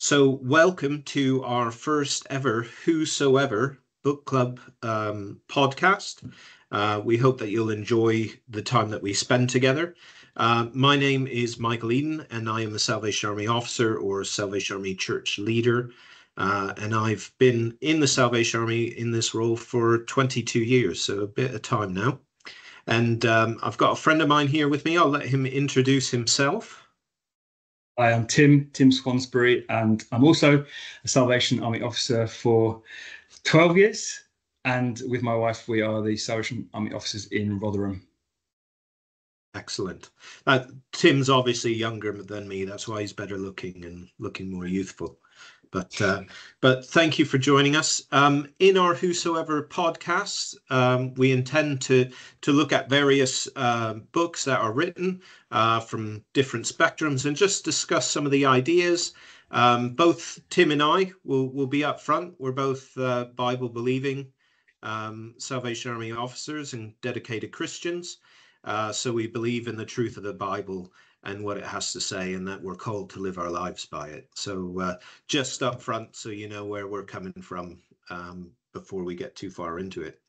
So welcome to our first ever Whosoever Book Club podcast. We hope that you'll enjoy the time that we spend together. My name is Michael Eden, and I am a Salvation Army officer or Salvation Army church leader. And I've been in the Salvation Army in this role for 22 years, so a bit of time now. And I've got a friend of mine here with me. I'll let him introduce himself. I am Tim Swansbury, and I'm also a Salvation Army officer for 12 years. And with my wife, we are the Salvation Army officers in Rotherham. Excellent. Tim's obviously younger than me. That's why he's better looking and looking more youthful. But thank you for joining us. In our Whosoever podcast, we intend to look at various books that are written from different spectrums and just discuss some of the ideas. Both Tim and I will be up front. We're both Bible-believing Salvation Army officers and dedicated Christians. So we believe in the truth of the Bible and what it has to say, and that we're called to live our lives by it. So just up front, so you know where we're coming from before we get too far into it.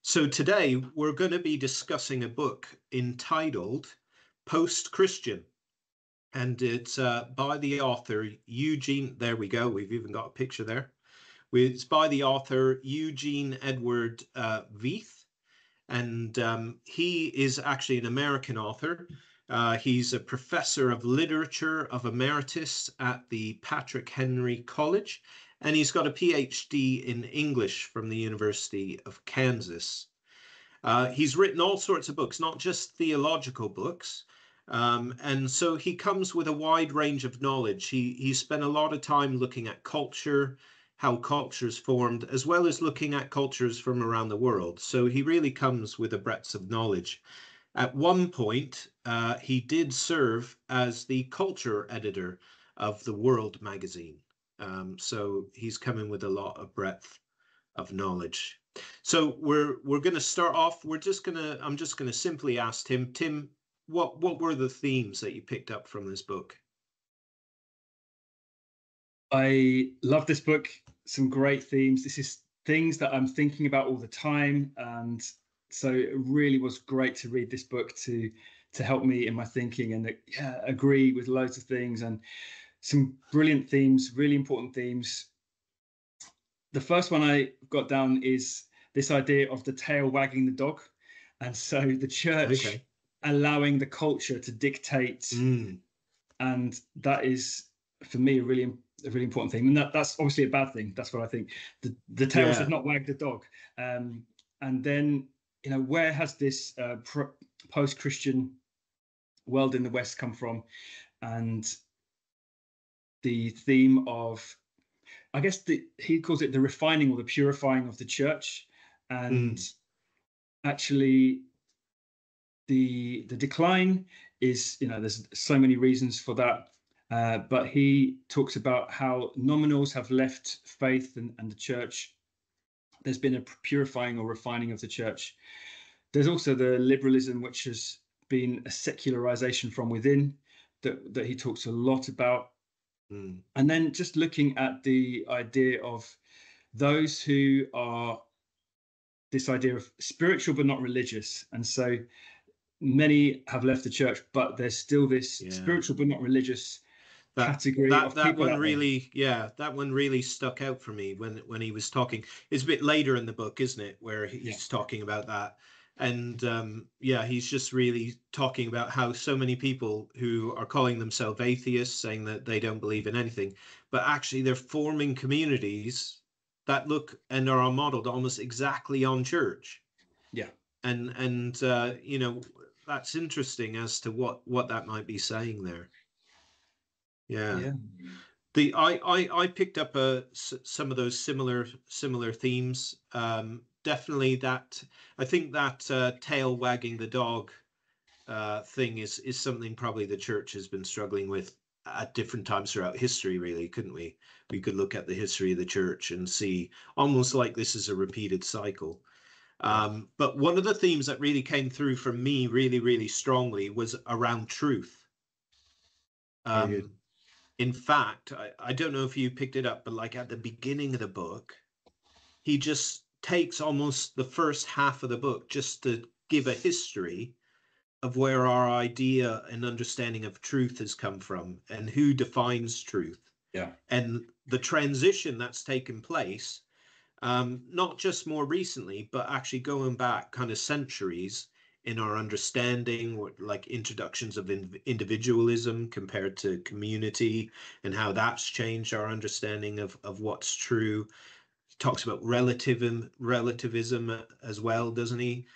So today we're going to be discussing a book entitled Post-Christian, and it's by the author Eugene. There we go. We've even got a picture there. It's by the author Gene Edward Veiths, and he is actually an American author. He's a professor of literature of emeritus at the Patrick Henry College, and he's got a PhD in English from the University of Kansas. He's written all sorts of books, not just theological books, and so he comes with a wide range of knowledge. He spent a lot of time looking at culture, how cultures formed, as well as looking at cultures from around the world. So he really comes with a breadth of knowledge. At one point, he did serve as the culture editor of the World magazine. So he's coming with a lot of breadth of knowledge. So we're going to start off. I'm just gonna simply ask Tim, what were the themes that you picked up from this book? I love this book. Some great themes. This is things that I'm thinking about all the time, and so it really was great to read this book to help me in my thinking and agree with loads of things and some brilliant themes, really important themes. The first one I got down is this idea of the tail wagging the dog, and so the church allowing the culture to dictate, and that is for me a really important thing, and that's obviously a bad thing. That's what I think. The tail should not wag the dog. And then, where has this post-Christian world in the West come from? And the theme of, I guess he calls it the refining or the purifying of the church, and actually the decline is, there's so many reasons for that. But he talks about how nominals have left faith and the church. There's been a purifying or refining of the church. There's also the liberalism, which has been a secularization from within that he talks a lot about. And then just looking at the idea of those who are this idea of spiritual but not religious. And so many have left the church, but there's still this spiritual but not religious category of people. That one really stuck out for me when he was talking. It's a bit later in the book, isn't it, where he's talking about that. And he's just really talking about how so many people who are calling themselves atheists, saying that they don't believe in anything, but actually they're forming communities that look and are modeled almost exactly on church. And that's interesting as to what that might be saying there. I picked up some of those similar themes. Definitely that. I think that tail wagging the dog thing is something probably the church has been struggling with at different times throughout history. Really, couldn't we? We could look at the history of the church and see almost like this is a repeated cycle. But one of the themes that really came through for me really, really strongly was around truth. In fact, I don't know if you picked it up, but like at the beginning of the book, he just takes almost the first half of the book just to give a history of where our idea and understanding of truth has come from and who defines truth. Yeah. And the transition that's taken place, not just more recently, but actually going back kind of centuries in our understanding, like introductions of individualism compared to community, and how that's changed our understanding of what's true. He talks about relativism as well, doesn't he?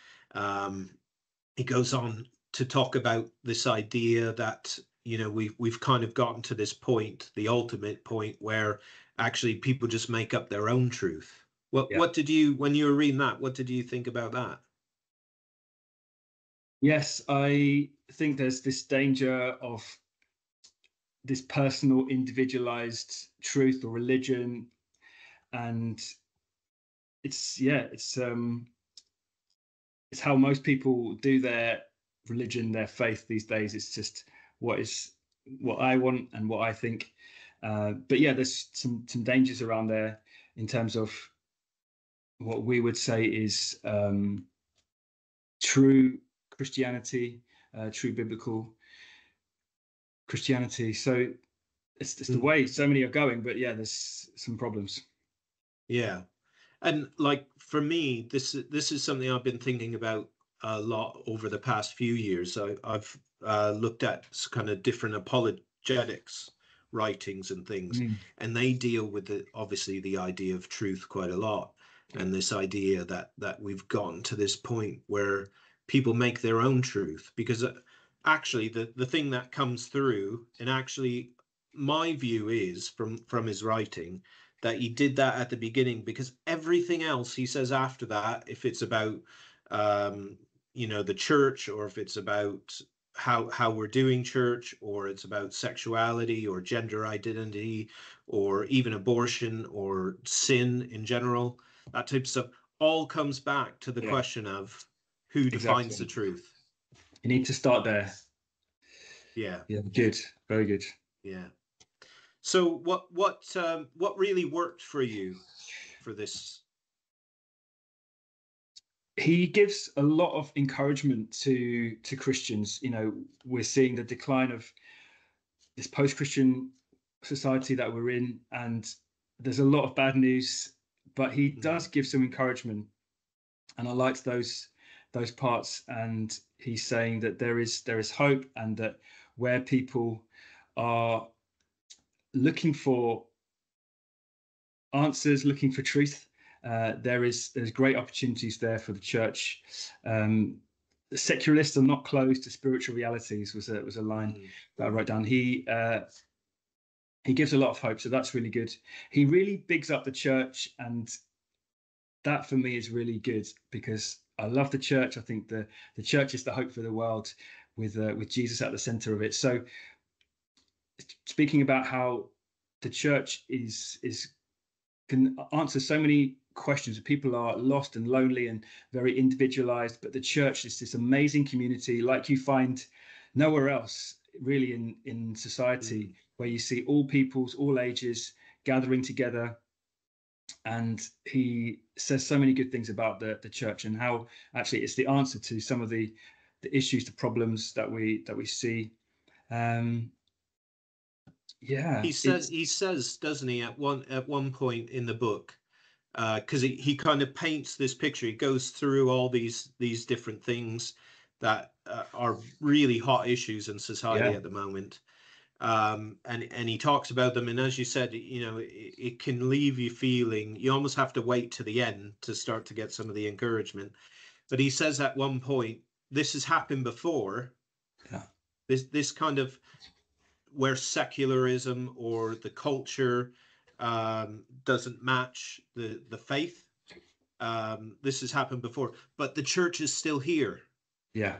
He goes on to talk about this idea that, you know, we've kind of gotten to this point, the ultimate point, where actually people just make up their own truth. Yeah. What did you, when you were reading that, what did you think about that? Yes, I think there's this danger of this personal, individualized truth or religion, and it's how most people do their religion, their faith these days. It's just what I want and what I think. But yeah, there's some dangers around there in terms of what we would say is true Christianity, true biblical Christianity. So it's the way so many are going, but yeah, there's some problems. Yeah. And like for me, this is something I've been thinking about a lot over the past few years. I've looked at kind of different apologetics writings and things, and they deal with obviously the idea of truth quite a lot, and this idea that we've gotten to this point where people make their own truth, because actually the thing that comes through, and actually my view is from his writing, that he did that at the beginning, because everything else he says after that, if it's about you know, the church, or if it's about how we're doing church, or it's about sexuality or gender identity, or even abortion or sin in general, that type of stuff, all comes back to the question of who defines the truth. You need to start there. Yeah. Yeah, good, very good. Yeah. So what really worked for you for this? He gives a lot of encouragement to Christians. You know, we're seeing the decline of this post-Christian society that we're in, and there's a lot of bad news, but he does give some encouragement, and I liked those parts. And he's saying that there is hope, and that where people are looking for answers, looking for truth, there's great opportunities there for the church. The secularists are not closed to spiritual realities was a line that I wrote down. He gives a lot of hope, so that's really good. He really bigs up the church, and that for me is really good, because I love the church. I think the church is the hope for the world, with Jesus at the center of it. So speaking about how the church can answer so many questions. People are lost and lonely and very individualized, but the church is this amazing community like you find nowhere else really in society, where you see all peoples, all ages gathering together. And he says so many good things about the church, and how actually it's the answer to some of the issues, the problems that we see. Yeah, he says, doesn't he, at one point in the book, because he kind of paints this picture. He goes through all these different things that are really hot issues in society at the moment, and he talks about them. And as you said, you know, it can leave you feeling you almost have to wait to the end to start to get some of the encouragement. But he says at one point, this has happened before. Yeah. This kind of, where secularism or the culture doesn't match the faith. This has happened before, but the church is still here. Yeah.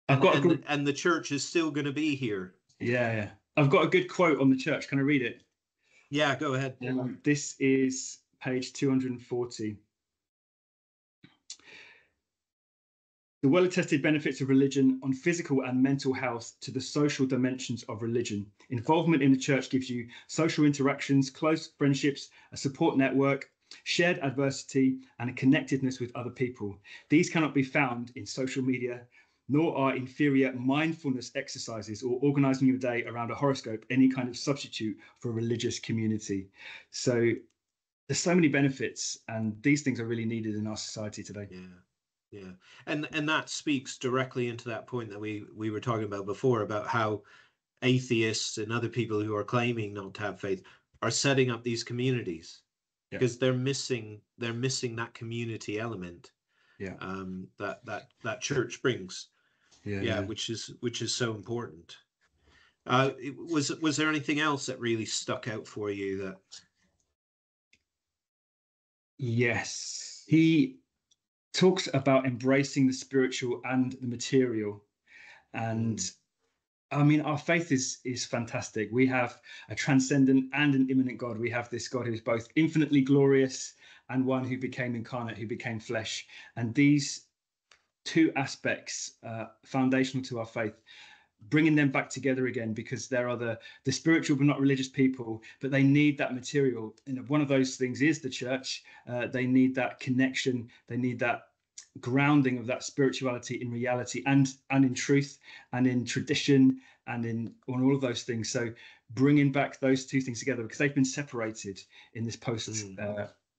And the church is still going to be here. Yeah. I've got a good quote on the church. Can I read it? Yeah, go ahead. This is page 240. The well-attested benefits of religion on physical and mental health to the social dimensions of religion. Involvement in the church gives you social interactions, close friendships, a support network, shared adversity, and a connectedness with other people. These cannot be found in social media, nor are inferior mindfulness exercises or organizing your day around a horoscope any kind of substitute for a religious community. So there's so many benefits, and these things are really needed in our society today. Yeah, and that speaks directly into that point that we were talking about before, about how atheists and other people who are claiming not to have faith are setting up these communities, because they're missing that community element, that church brings, which is so important. Was there anything else that really stuck out for you? That Yes, he talks about embracing the spiritual and the material. And I mean, our faith is fantastic. We have a transcendent and an immanent God. We have this God who is both infinitely glorious and one who became incarnate, who became flesh. And these two aspects are foundational to our faith, bringing them back together again, because there are the spiritual but not religious people, but they need that material. And one of those things is the church. They need that connection. They need that grounding of that spirituality in reality and in truth and in tradition and on all of those things. So bringing back those two things together, because they've been separated in this post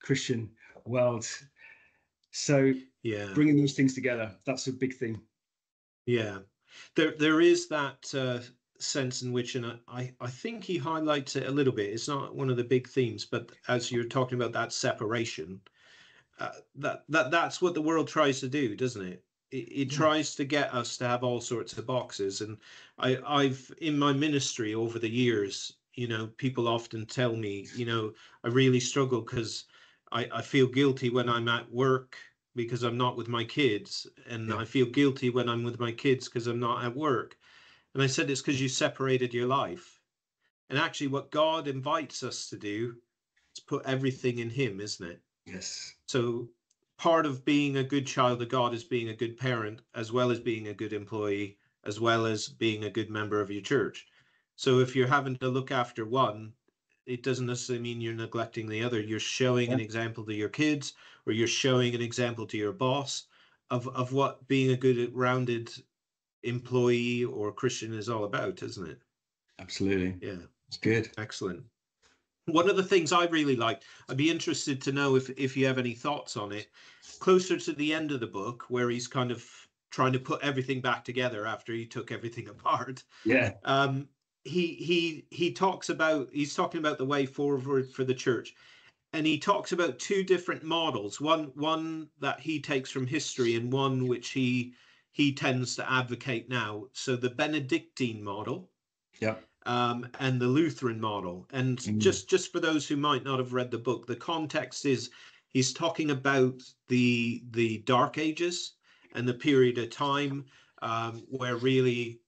Christian world. So bringing those things together, that's a big thing. There is that sense in which, and I think he highlights it a little bit, it's not one of the big themes, but as you're talking about that separation, that's what the world tries to do, doesn't it? It tries to get us to have all sorts of boxes. And I've in my ministry over the years, people often tell me, I really struggle because I feel guilty when I'm at work because I'm not with my kids, and I feel guilty when I'm with my kids because I'm not at work. And I said, it's because you separated your life. And actually what God invites us to do is put everything in him, isn't it? Yes. So part of being a good child of God is being a good parent, as well as being a good employee, as well as being a good member of your church. So if you're having to look after one, it doesn't necessarily mean you're neglecting the other. You're showing an example to your kids, or you're showing an example to your boss of what being a good rounded employee or Christian is all about, isn't it? Absolutely. Yeah. It's good. Excellent. One of the things I really liked, I'd be interested to know if you have any thoughts on it, closer to the end of the book, where he's kind of trying to put everything back together after he took everything apart. He's talking about the way forward for the church, and he talks about two different models, one that he takes from history and one which he tends to advocate now. So the Benedictine model, and the Lutheran model. And just for those who might not have read the book, the context is he's talking about the Dark Ages and the period of time where really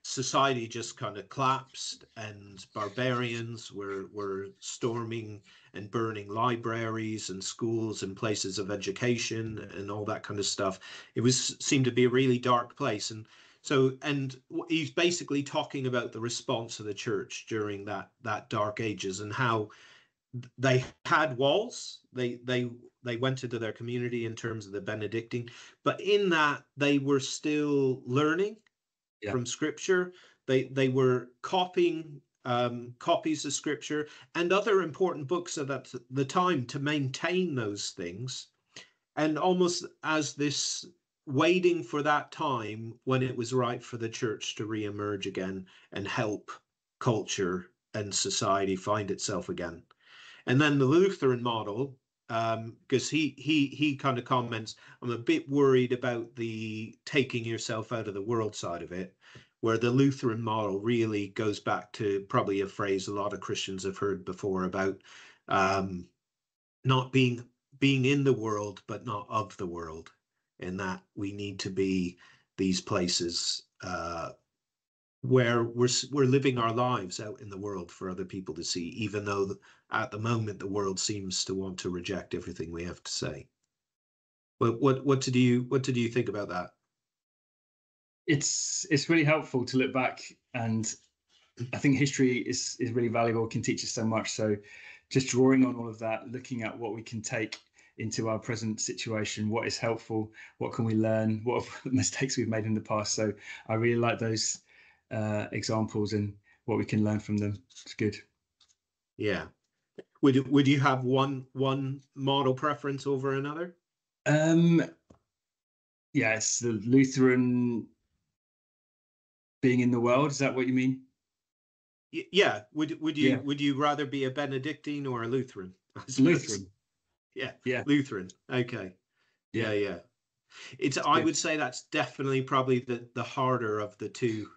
society just kind of collapsed, and barbarians were storming and burning libraries and schools and places of education and all that kind of stuff. It seemed to be a really dark place. And he's basically talking about the response of the church during that Dark Ages, and how they had walls. They went into their community in terms of the Benedictine, but in that they were still learning from Scripture. They were copying copies of Scripture and other important books at the time to maintain those things, and almost as this waiting for that time when it was right for the church to re-emerge again and help culture and society find itself again. And then the Lutheran model, because he kind of comments, I'm a bit worried about the taking yourself out of the world side of it, where the Lutheran model really goes back to probably a phrase a lot of Christians have heard before about not being in the world, but not of the world, and that we need to be these places where we're living our lives out in the world for other people to see, even though at the moment the world seems to want to reject everything we have to say. What did you think about that? it's really helpful to look back, and I think history is really valuable, can teach us so much. So just drawing on all of that, looking at what we can take into our present situation, what is helpful, what can we learn, what are mistakes we've made in the past. So I really like those examples and what we can learn from them. It's good. Yeah. Would you have one model preference over another? Yeah, it's the Lutheran being in the world. Is that what you mean? Yeah. Would you rather be a Benedictine or a Lutheran? Lutheran. Yeah. Lutheran. Okay. Yeah. I would say that's definitely probably the harder of the two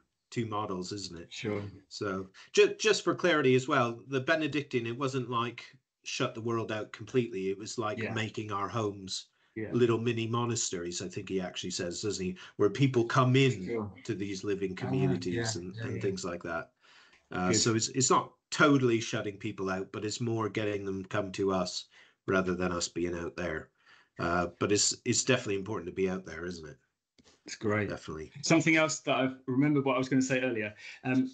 models, isn't it? Sure. So just for clarity as well, the Benedictine, it wasn't like shut the world out completely. It was like making our homes little mini monasteries, I think he actually says, doesn't he? Where people come in to these living communities and things like that. So it's not totally shutting people out, but it's more getting them come to us rather than us being out there. But it's definitely important to be out there, isn't it? It's great. Definitely. Something else that I remember what I was going to say earlier.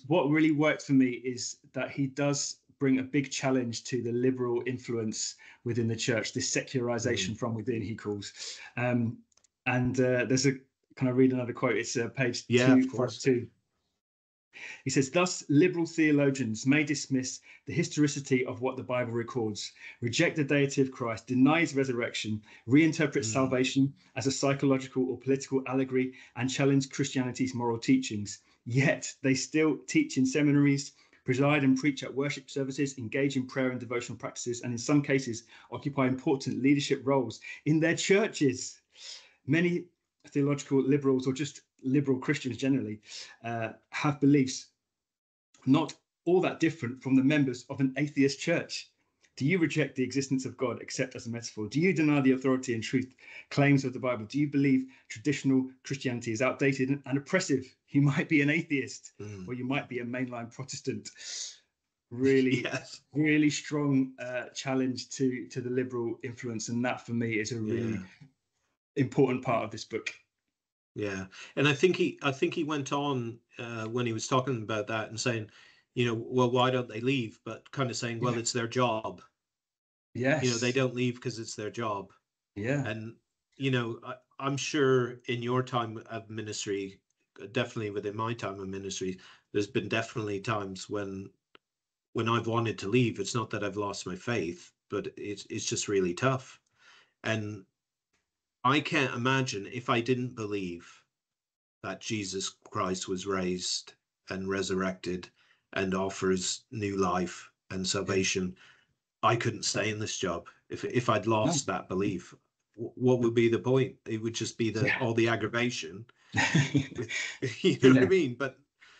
What really worked for me is that he does bring a big challenge to the liberal influence within the church, this secularization from within, he calls. There's can I read another quote? It's page 242. He says, thus, liberal theologians may dismiss the historicity of what the Bible records, reject the deity of Christ, deny his resurrection, reinterpret salvation as a psychological or political allegory, and challenge Christianity's moral teachings. Yet they still teach in seminaries, preside and preach at worship services, engage in prayer and devotional practices, and in some cases occupy important leadership roles in their churches. Many theological liberals, or just liberal Christians generally, have beliefs not all that different from the members of an atheist church. Do you reject the existence of God except as a metaphor? Do you deny the authority and truth claims of the Bible? Do you believe traditional Christianity is outdated and oppressive? You might be an atheist, or you might be a mainline Protestant. Really, really strong challenge to the liberal influence, and that for me is a really important part of this book. Yeah, and I think he went on when he was talking about that and saying, well, why don't they leave? But kind of saying, well, it's their job. Yes. They don't leave because it's their job. Yeah. And I'm sure in your time of ministry, definitely within my time of ministry, there's been definitely times when I've wanted to leave. It's not that I've lost my faith, but it's just really tough. And I can't imagine if I didn't believe that Jesus Christ was raised and resurrected and offers new life and salvation, I couldn't stay in this job. If I'd lost that belief, what would be the point? It would just be all the aggravation. You know what I mean? But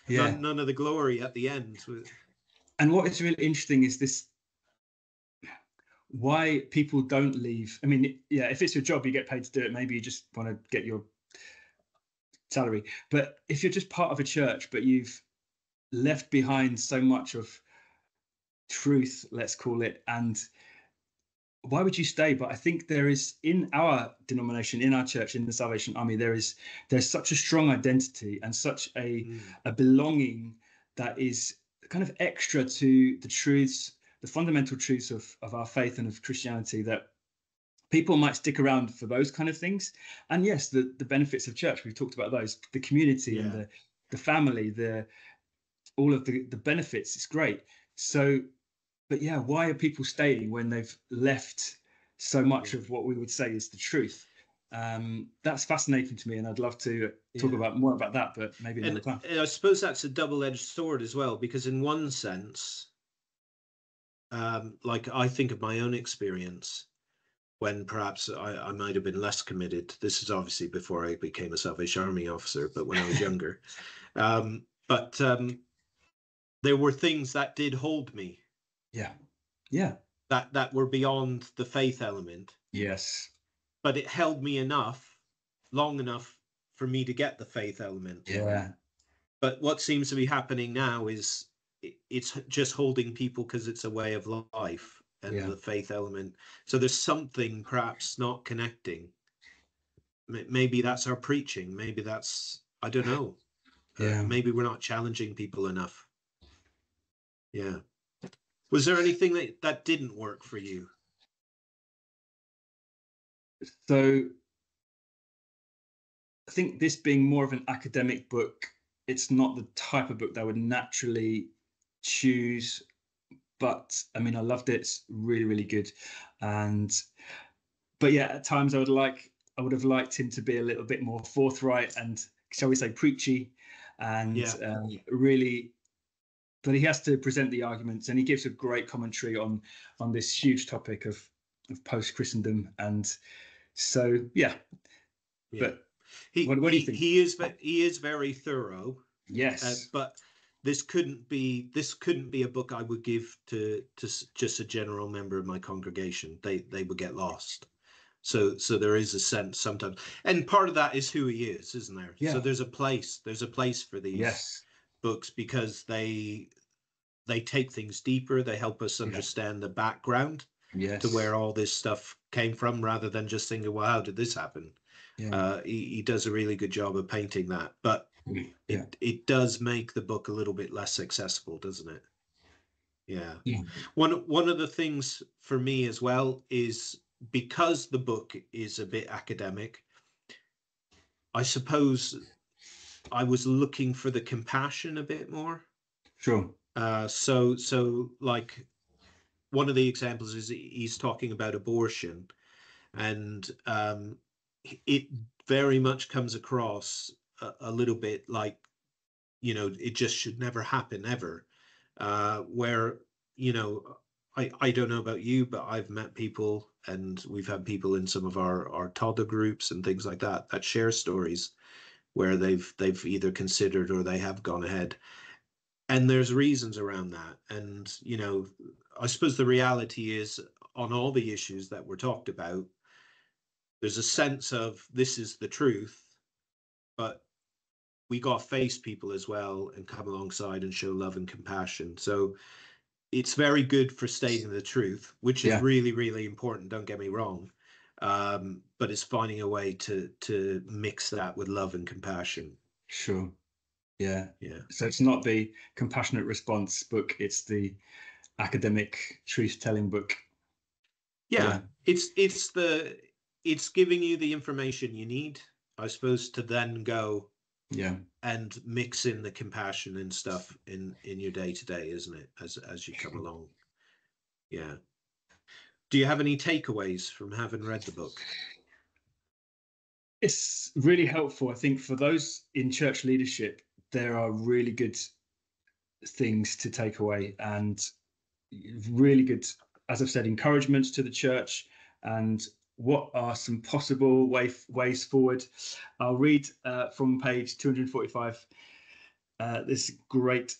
none of the glory at the end. And what is really interesting is this, why people don't leave. I mean, if it's your job, you get paid to do it. Maybe you just want to get your salary. But if you're just part of a church, but you've left behind so much of truth, let's call it, and why would you stay? But I think there is, in our denomination, in our church, in the Salvation Army, there's such a strong identity and such a belonging that is kind of extra to the truths, the fundamental truths of our faith and of Christianity, that people might stick around for those kind of things. And yes, the benefits of church, we've talked about those, the community and the family, all of the benefits, it's great. So, but why are people staying when they've left so much of what we would say is the truth? That's fascinating to me, and I'd love to talk more about that, but maybe another time. I suppose that's a double-edged sword as well, because in one sense, like I think of my own experience when perhaps I might have been less committed. This is obviously before I became a Salvation Army officer, but when I was younger. But there were things that did hold me. Yeah. That were beyond the faith element. Yes. But it held me long enough for me to get the faith element. Yeah. But what seems to be happening now is it's just holding people because it's a way of life and the faith element. So there's something perhaps not connecting. Maybe that's our preaching. Maybe that's, I don't know. Yeah. Maybe we're not challenging people enough. Yeah. Was there anything that didn't work for you? So I think this being more of an academic book, it's not the type of book that I would naturally choose. But I mean, I loved it. It's really, really good. But yeah, at times I would have liked him to be a little bit more forthright and, shall we say, preachy, and really. But he has to present the arguments, and he gives a great commentary on this huge topic of post Christendom, and so yeah. But what do you think? He is very thorough. Yes. But this couldn't be a book I would give to just a general member of my congregation. They would get lost. So there is a sense sometimes, and part of that is who he is, isn't there? Yeah. So there's a place for these books, because they take things deeper. They help us understand the background to where all this stuff came from, rather than just thinking, well, how did this happen? He does a really good job of painting that, but it does make the book a little bit less accessible, doesn't it? Yeah. One of the things for me as well is, because the book is a bit academic, I suppose I was looking for the compassion a bit more. Sure. So like, one of the examples is he's talking about abortion, and it very much comes across a little bit like, it just should never happen ever. Where, I don't know about you, but I've met people, and we've had people in some of our toddler groups and things like that share stories where they've either considered or they have gone ahead. And there's reasons around that. And, I suppose the reality is, on all the issues that were talked about, there's a sense of this is the truth, but we got to face people as well and come alongside and show love and compassion. So it's very good for stating the truth, which is really, really important. Don't get me wrong. But it's finding a way to mix that with love and compassion. Sure. Yeah. So it's not the compassionate response book, it's the academic truth-telling book. It's giving you the information you need, I suppose, to then go and mix in the compassion and stuff in your day-to-day, isn't it, as you come along. Do you have any takeaways from having read the book? It's really helpful, I think, for those in church leadership. There are really good things to take away, and really good, as I've said, encouragements to the church, and what are some possible ways forward. I'll read from page 245 this great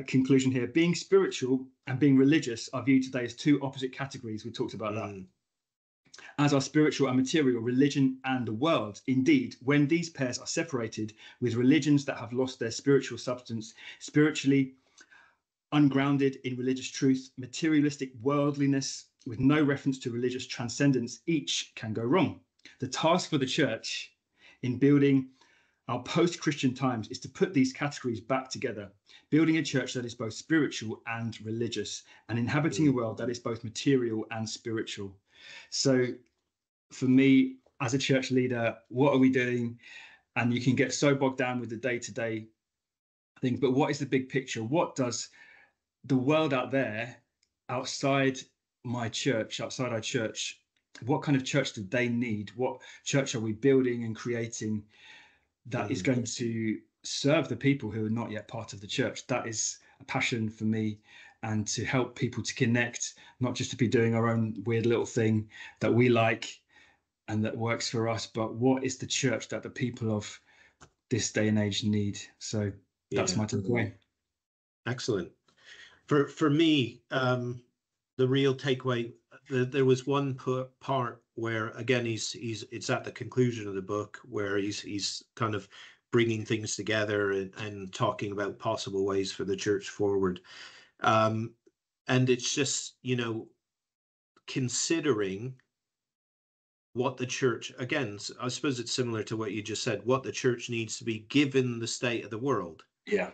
conclusion here. Being spiritual and being religious are viewed today as two opposite categories. We talked about that. As are spiritual and material, religion and the world. Indeed, when these pairs are separated, with religions that have lost their spiritual substance, spiritually ungrounded in religious truth, materialistic worldliness with no reference to religious transcendence, each can go wrong. The task for the church in building our post-Christian times is to put these categories back together, building a church that is both spiritual and religious, and inhabiting a world that is both material and spiritual. So for me, as a church leader, what are we doing? And you can get so bogged down with the day-to-day things, but what is the big picture? What does the world out there, outside my church, outside our church, what kind of church do they need? What church are we building and creating that is going to serve the people who are not yet part of the church? That is a passion for me, and to help people to connect, not just to be doing our own weird little thing that we like and that works for us, but what is the church that the people of this day and age need? So that's my takeaway. Excellent. For me, the real takeaway, there was one part where, again, it's at the conclusion of the book where he's kind of bringing things together and talking about possible ways for the church forward. And it's just, considering what the church, again, I suppose it's similar to what you just said, what the church needs to be given the state of the world. Yeah.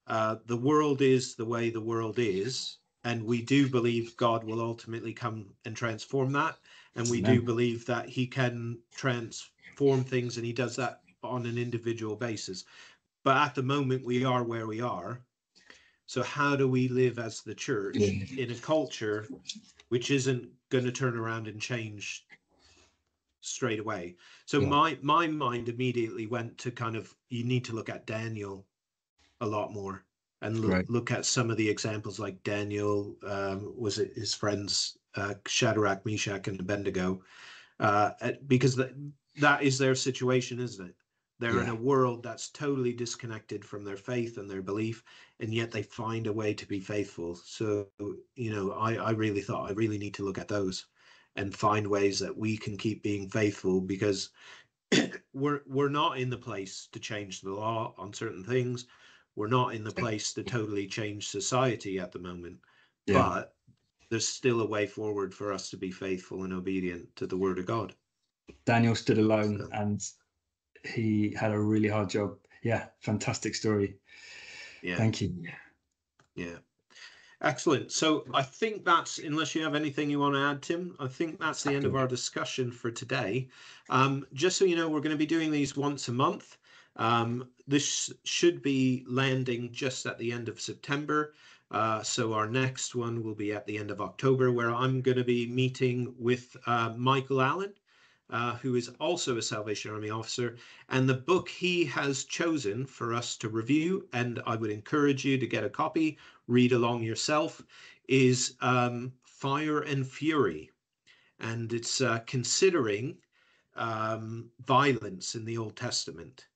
The world is the way the world is, and we do believe God will ultimately come and transform that, and we do Amen. believe that he can transform things, and he does that on an individual basis. But at the moment, we are where we are. So how do we live as the church in a culture which isn't going to turn around and change straight away? So my mind immediately went to kind of, you need to look at Daniel a lot more, and look at some of the examples like Daniel, was it his friends, Shadrach, Meshach, and Abednego, because that is their situation, isn't it? They're in a world that's totally disconnected from their faith and their belief, and yet they find a way to be faithful. So, I really thought I really need to look at those and find ways that we can keep being faithful, because we're not in the place to change the law on certain things. We're not in the place to totally change society at the moment, but there's still a way forward for us to be faithful and obedient to the word of God. Daniel stood alone, and he had a really hard job. Yeah, fantastic story. Yeah. Thank you. Yeah. Excellent. So I think that's, unless you have anything you want to add, Tim, I think that's the end of our discussion for today. Just so you know, we're going to be doing these once a month. This should be landing just at the end of September. So our next one will be at the end of October, where I'm going to be meeting with Michael Allen, who is also a Salvation Army officer, and the book he has chosen for us to review, and I would encourage you to get a copy, read along yourself, is Fire and Fury. And it's considering violence in the Old Testament.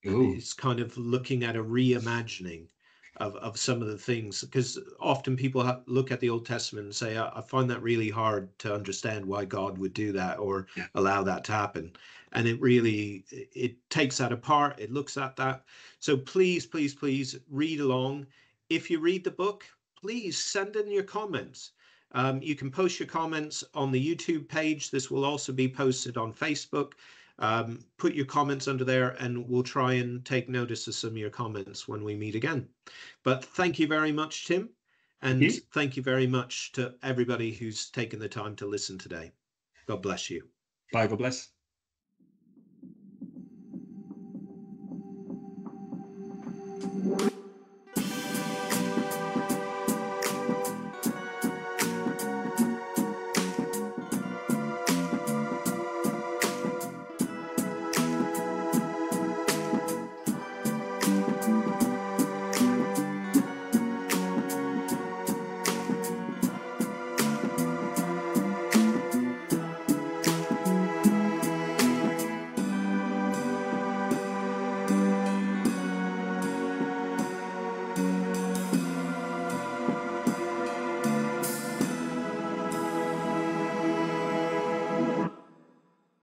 And it's kind of looking at a reimagining of some of the things, because often people look at the Old Testament and say, I find that really hard to understand why God would do that or allow that to happen. And it takes that apart. It looks at that. So please, please, please read along. If you read the book, please send in your comments. You can post your comments on the YouTube page. This will also be posted on Facebook. Put your comments under there, and we'll try and take notice of some of your comments when we meet again. But thank you very much, Tim. And thank you very much to everybody who's taken the time to listen today. God bless you. Bye. God bless.